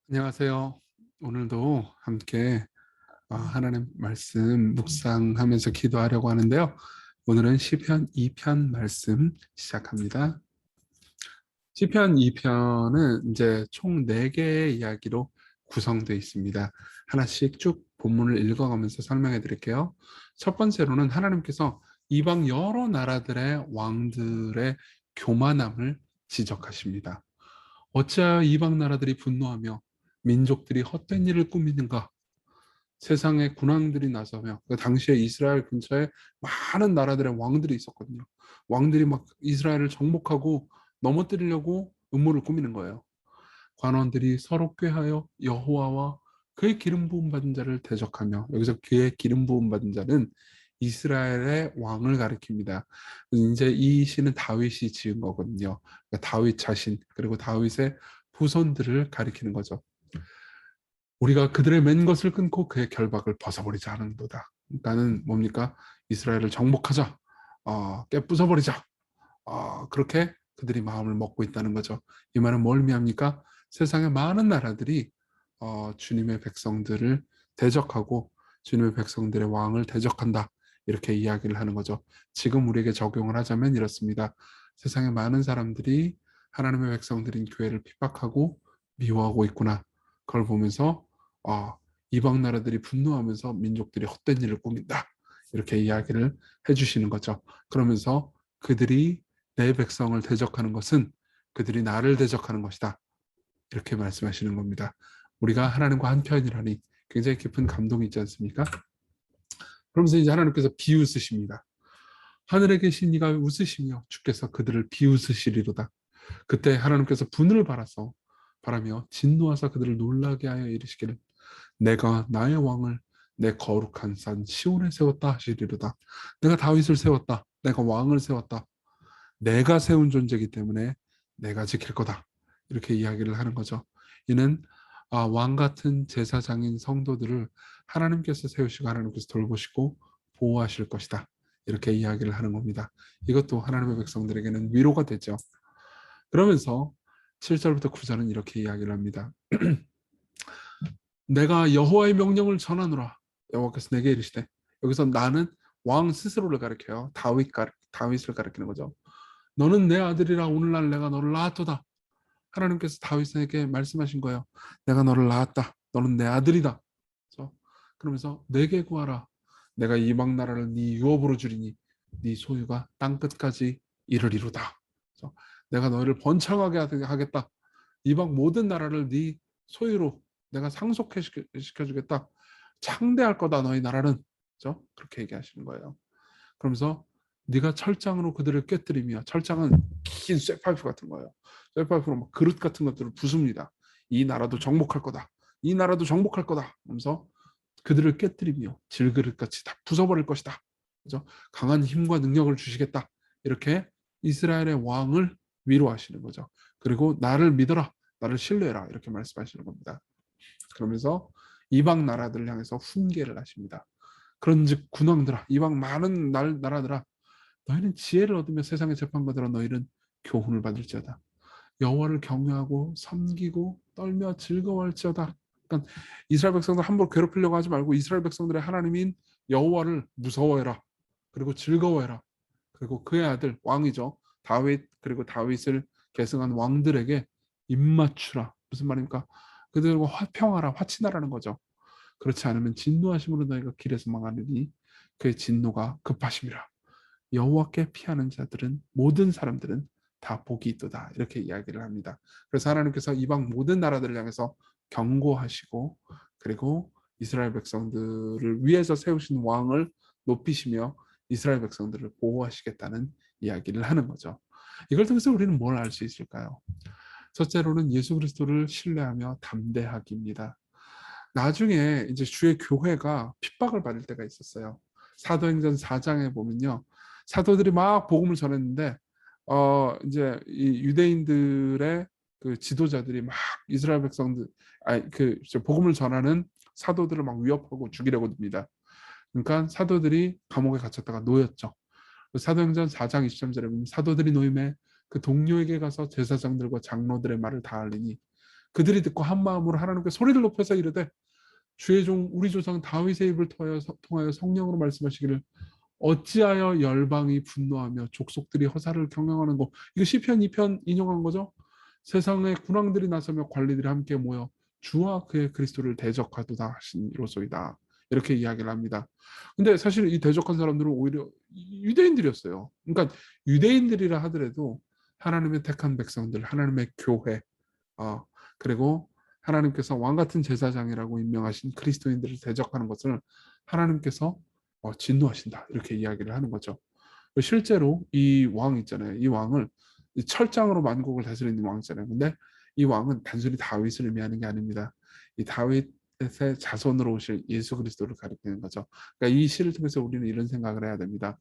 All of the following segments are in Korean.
안녕하세요. 오늘도 함께 하나님 말씀 묵상하면서 기도하려고 하는데요. 오늘은 시편 2편 말씀 시작합니다. 시편 2편은 이제 총 4개의 이야기로 구성되어 있습니다. 하나씩 쭉 본문을 읽어가면서 설명해 드릴게요. 첫 번째로는 하나님께서 이방 여러 나라들의 왕들의 교만함을 지적하십니다. 어찌하여 이방 나라들이 분노하며 민족들이 헛된 일을 꾸미는가? 세상의 군왕들이 나서며 그 당시에 이스라엘 근처에 많은 나라들의 왕들이 있었거든요. 왕들이 막 이스라엘을 정복하고 넘어뜨리려고 음모를 꾸미는 거예요. 관원들이 서로 꾀하여 여호와와 그의 기름 부음 받은 자를 대적하며, 여기서 그의 기름 부음 받은 자는 이스라엘의 왕을 가리킵니다. 이제 이 시는 다윗이 지은 거거든요. 그러니까 다윗 자신, 그리고 다윗의 후손들을 가리키는 거죠. 우리가 그들의 맨 것을 끊고 그의 결박을 벗어버리자 하는도다. 그러니까는 뭡니까? 이스라엘을 정복하자, 깨부숴버리자. 그렇게 그들이 마음을 먹고 있다는 거죠. 이 말은 뭘 의미합니까? 세상의 많은 나라들이 주님의 백성들을 대적하고 주님의 백성들의 왕을 대적한다. 이렇게 이야기를 하는 거죠. 지금 우리에게 적용을 하자면 이렇습니다. 세상의 많은 사람들이 하나님의 백성들인 교회를 핍박하고 미워하고 있구나. 그걸 보면서 이방 나라들이 분노하면서 민족들이 헛된 일을 꾸민다. 이렇게 이야기를 해주시는 거죠. 그러면서 그들이 내 백성을 대적하는 것은 그들이 나를 대적하는 것이다. 이렇게 말씀하시는 겁니다. 우리가 하나님과 한편이라니 굉장히 깊은 감동이 있지 않습니까? 그러면서 이제 하나님께서 비웃으십니다. 하늘에 계신 이가 웃으시며 주께서 그들을 비웃으시리로다. 그때 하나님께서 분을 바라며 진노하사 그들을 놀라게 하여 이르시기를 내가 나의 왕을 내 거룩한 산 시온에 세웠다 하시리로다. 내가 다윗을 세웠다. 내가 왕을 세웠다. 내가 세운 존재이기 때문에 내가 지킬 거다. 이렇게 이야기를 하는 거죠. 이는 왕 같은 제사장인 성도들을 하나님께서 세우시고 하나님께서 돌보시고 보호하실 것이다. 이렇게 이야기를 하는 겁니다. 이것도 하나님의 백성들에게는 위로가 되죠. 그러면서 7절부터 9절은 이렇게 이야기를 합니다. 내가 여호와의 명령을 전하노라. 여호와께서 내게 이르시되, 여기서 나는 왕 스스로를 가리켜요. 다윗을 가리키는 거죠. 너는 내 아들이라 오늘날 내가 너를 낳았도다. 하나님께서 다윗에게 말씀하신 거예요. 내가 너를 낳았다. 너는 내 아들이다. 그래서 그러면서 내게 구하라. 내가 이방 나라를 네 유업으로 주리니 네 소유가 땅 끝까지 이르리로다. 그래서 내가 너희를 번창하게 하겠다. 이방 모든 나라를 네 소유로 내가 상속해 시켜주겠다. 창대할 거다 너희 나라는. 그렇죠? 그렇게 얘기하시는 거예요. 그러면서 네가 철장으로 그들을 꿰뜨리며, 철장은 긴 쇠파이프 같은 거예요. 쇠파이프로 막 그릇 같은 것들을 부숩니다. 이 나라도 정복할 거다. 이 나라도 정복할 거다. 하면서 그들을 깨뜨리며 질그릇같이 다 부숴버릴 것이다. 그죠? 강한 힘과 능력을 주시겠다. 이렇게 이스라엘의 왕을 위로하시는 거죠. 그리고 나를 믿어라. 나를 신뢰해라. 이렇게 말씀하시는 겁니다. 그러면서 이방 나라들을 향해서 훈계를 하십니다. 그런즉 군왕들아, 이방 많은 나라들아, 너희는 지혜를 얻으며 세상의 재판받으라. 너희는 교훈을 받을지어다. 여호와를 경외하고 섬기고 떨며 즐거워할지어다. 그러니까 이스라엘 백성들 함부로 괴롭히려고 하지 말고 이스라엘 백성들의 하나님인 여호와를 무서워해라. 그리고 즐거워해라. 그리고 그의 아들 왕이죠. 다윗, 그리고 다윗을 계승한 왕들에게 입맞추라. 무슨 말입니까? 그들과 화평하라, 화친하라는 거죠. 그렇지 않으면 진노하심으로 너희가 길에서 망하느니 그의 진노가 급하심이라. 여호와께 피하는 자들은, 모든 사람들은 다 복이 있도다. 이렇게 이야기를 합니다. 그래서 하나님께서 이방 모든 나라들을 향해서 경고하시고, 그리고 이스라엘 백성들을 위해서 세우신 왕을 높이시며 이스라엘 백성들을 보호하시겠다는 이야기를 하는 거죠. 이걸 통해서 우리는 뭘 알 수 있을까요? 첫째로는 예수 그리스도를 신뢰하며 담대하기입니다. 나중에 이제 주의 교회가 핍박을 받을 때가 있었어요. 사도행전 4장에 보면요, 사도들이 막 복음을 전했는데 이제 이 유대인들의 그 지도자들이 막 이스라엘 백성들, 그 복음을 전하는 사도들을 막 위협하고 죽이려고 듭니다. 그러니까 사도들이 감옥에 갇혔다가 놓였죠. 사도행전 4장 23절에 보면 사도들이 놓임에 그 동료에게 가서 제사장들과 장로들의 말을 다 알리니 그들이 듣고 한 마음으로 하나님께 소리를 높여서 이르되 주의 종 우리 조상 다윗의 입을 통하여 성령으로 말씀하시기를 어찌하여 열방이 분노하며 족속들이 허사를 경영하는 거. 이거 시편 2편 인용한 거죠. 세상의 군왕들이 나서며 관리들이 함께 모여 주와 그의 그리스도를 대적하도다 하시니로소이다. 이렇게 이야기를 합니다. 근데 사실 이 대적한 사람들은 오히려 유대인들이었어요. 그러니까 유대인들이라 하더라도 하나님의 택한 백성들, 하나님의 교회, 그리고 하나님께서 왕 같은 제사장이라고 임명하신 그리스도인들을 대적하는 것을 하나님께서 진노하신다. 이렇게 이야기를 하는 거죠. 실제로 이 왕 있잖아요. 이 왕을 철장으로 만국을 다스리는 왕 있잖아요. 근데 이 왕은 단순히 다윗을 의미하는 게 아닙니다. 이 다윗의 자손으로 오실 예수 그리스도를 가리키는 거죠. 그러니까 이 시를 통해서 우리는 이런 생각을 해야 됩니다.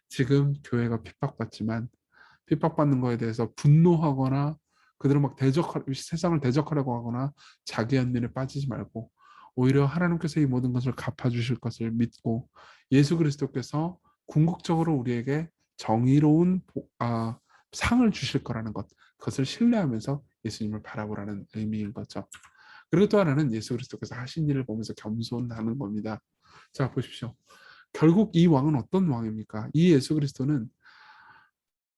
지금 교회가 핍박받지만 핍박받는 거에 대해서 분노하거나 그들을 막 세상을 대적하려고 하거나 자기 연민에 빠지지 말고 오히려 하나님께서 이 모든 것을 갚아주실 것을 믿고 예수 그리스도께서 궁극적으로 우리에게 정의로운 상을 주실 거라는 것, 그것을 신뢰하면서 예수님을 바라보라는 의미인 거죠. 그리고 또 하나는 예수 그리스도께서 하신 일을 보면서 겸손하는 겁니다. 자, 보십시오. 결국 이 왕은 어떤 왕입니까? 이 예수 그리스도는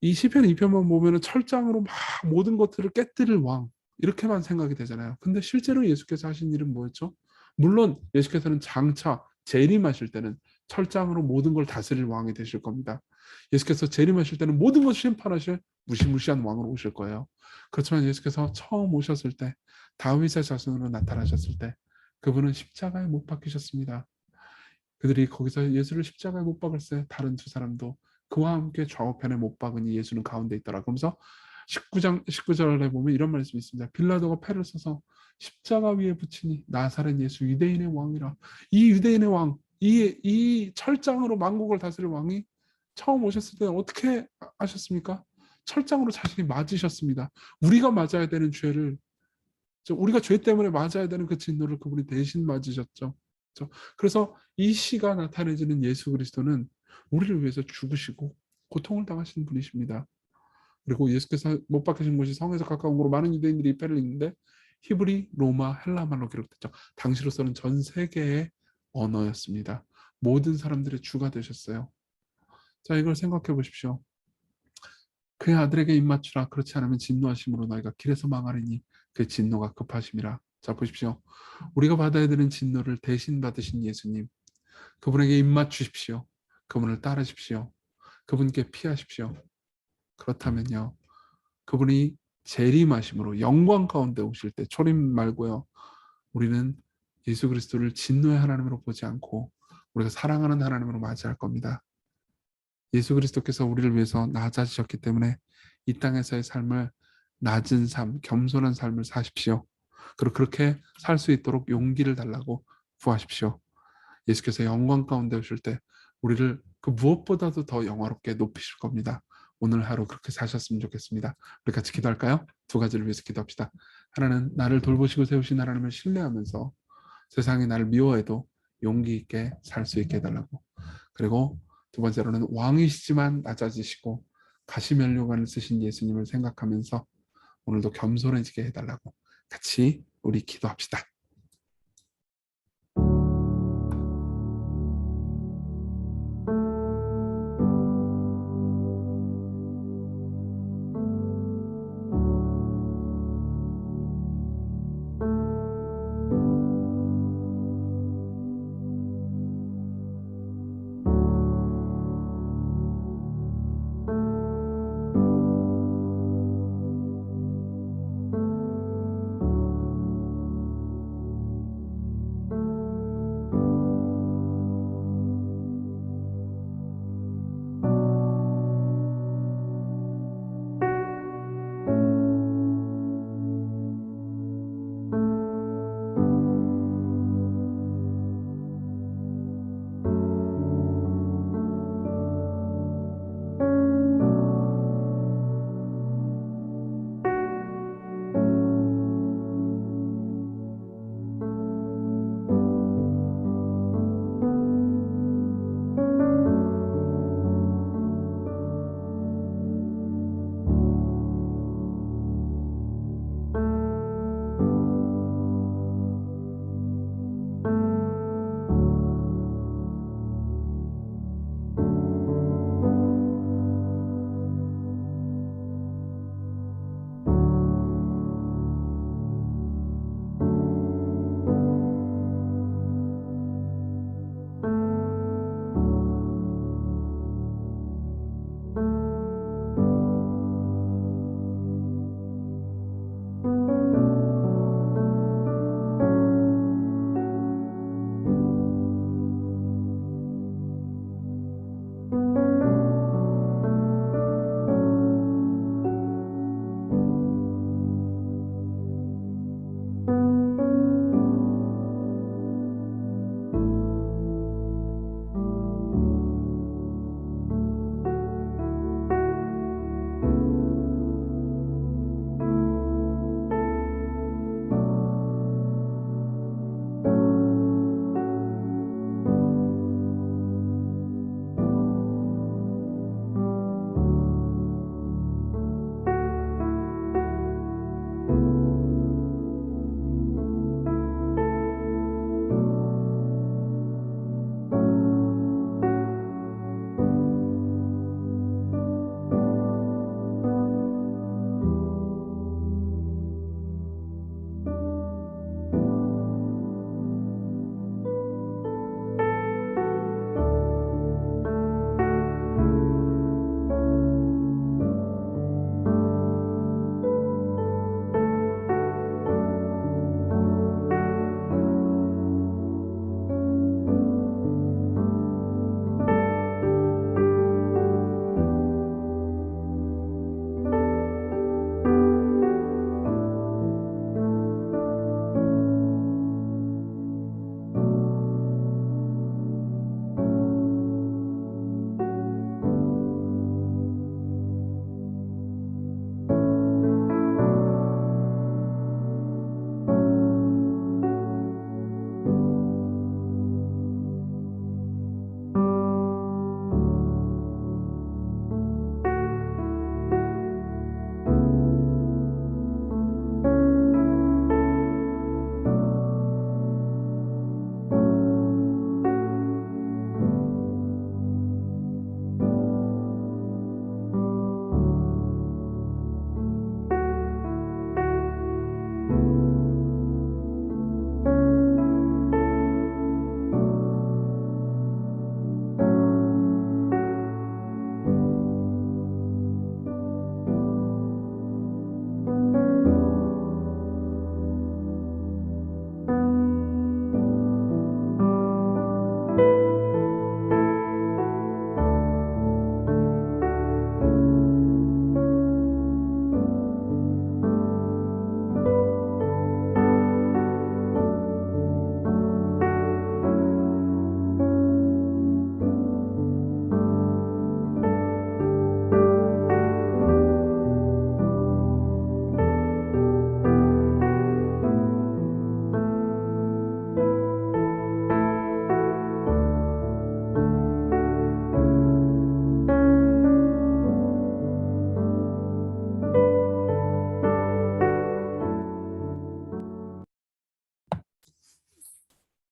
이 시편 2편만 보면은 철장으로 막 모든 것들을 깨뜨릴 왕 이렇게만 생각이 되잖아요. 근데 실제로 예수께서 하신 일은 뭐였죠? 물론 예수께서는 장차 재림하실 때는 철장으로 모든 걸 다스릴 왕이 되실 겁니다. 예수께서 재림하실 때는 모든 것을 심판하실 무시무시한 왕으로 오실 거예요. 그렇지만 예수께서 처음 오셨을 때 다윗의 자손으로 나타나셨을 때 그분은 십자가에 못 박히셨습니다. 그들이 거기서 예수를 십자가에 못 박을세 다른 두 사람도 그와 함께 좌우편에 못 박으니 예수는 가운데 있더라. 그러면서 19절에 보면 이런 말씀이 있습니다. 빌라도가 패를 써서 십자가 위에 붙이니 나사렛 예수 유대인의 왕이라. 이 유대인의 왕, 이 철장으로 만국을 다스릴 왕이 처음 오셨을 때는 어떻게 하셨습니까? 철장으로 자신이 맞으셨습니다. 우리가 맞아야 되는 죄를, 우리가 죄 때문에 맞아야 되는 그 진노를 그분이 대신 맞으셨죠. 그래서 이 시가 나타내지는 예수 그리스도는 우리를 위해서 죽으시고 고통을 당하신 분이십니다. 그리고 예수께서 못 박히신 곳이 성에서 가까운 곳으로 많은 유대인들이 입회를 읽는데 히브리, 로마, 헬라말로 기록됐죠. 당시로서는 전 세계의 언어였습니다. 모든 사람들의 주가 되셨어요. 자, 이걸 생각해 보십시오. 그의 아들에게 입맞추라. 그렇지 않으면 진노하심으로 너희가 길에서 망하리니 그 진노가 급하심이라. 자, 보십시오. 우리가 받아야 되는 진노를 대신 받으신 예수님. 그분에게 입맞추십시오. 그분을 따르십시오. 그분께 피하십시오. 그렇다면요. 그분이 재림하심으로 영광 가운데 오실 때 초림 말고요. 우리는 예수 그리스도를 진노의 하나님으로 보지 않고 우리가 사랑하는 하나님으로 맞이할 겁니다. 예수 그리스도께서 우리를 위해서 낮아지셨기 때문에 이 땅에서의 삶을 낮은 삶, 겸손한 삶을 사십시오. 그리고 그렇게 살 수 있도록 용기를 달라고 구하십시오. 예수께서 영광 가운데 오실 때 우리를 그 무엇보다도 더 영화롭게 높이실 겁니다. 오늘 하루 그렇게 사셨으면 좋겠습니다. 우리 같이 기도할까요? 두 가지를 위해서 기도합시다. 하나는 나를 돌보시고 세우신 하나님을 신뢰하면서 세상이 나를 미워해도 용기 있게 살 수 있게 해달라고. 그리고 두 번째로는 왕이시지만 낮아지시고 가시면류관을 쓰신 예수님을 생각하면서 오늘도 겸손해지게 해달라고 같이 우리 기도합시다.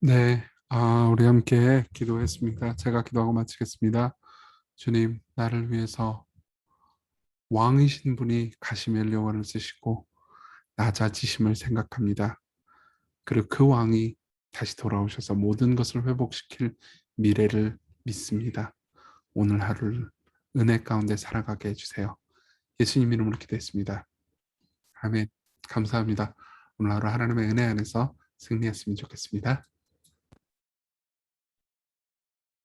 네, 우리 함께 기도했습니다. 제가 기도하고 마치겠습니다. 주님, 나를 위해서 왕이신 분이 가시멜 여호와를 쓰시고 낮아지심을 생각합니다. 그리고 그 왕이 다시 돌아오셔서 모든 것을 회복시킬 미래를 믿습니다. 오늘 하루를 은혜 가운데 살아가게 해주세요. 예수님 이름으로 기도했습니다. 아멘. 감사합니다. 오늘 하루 하나님의 은혜 안에서 승리했으면 좋겠습니다.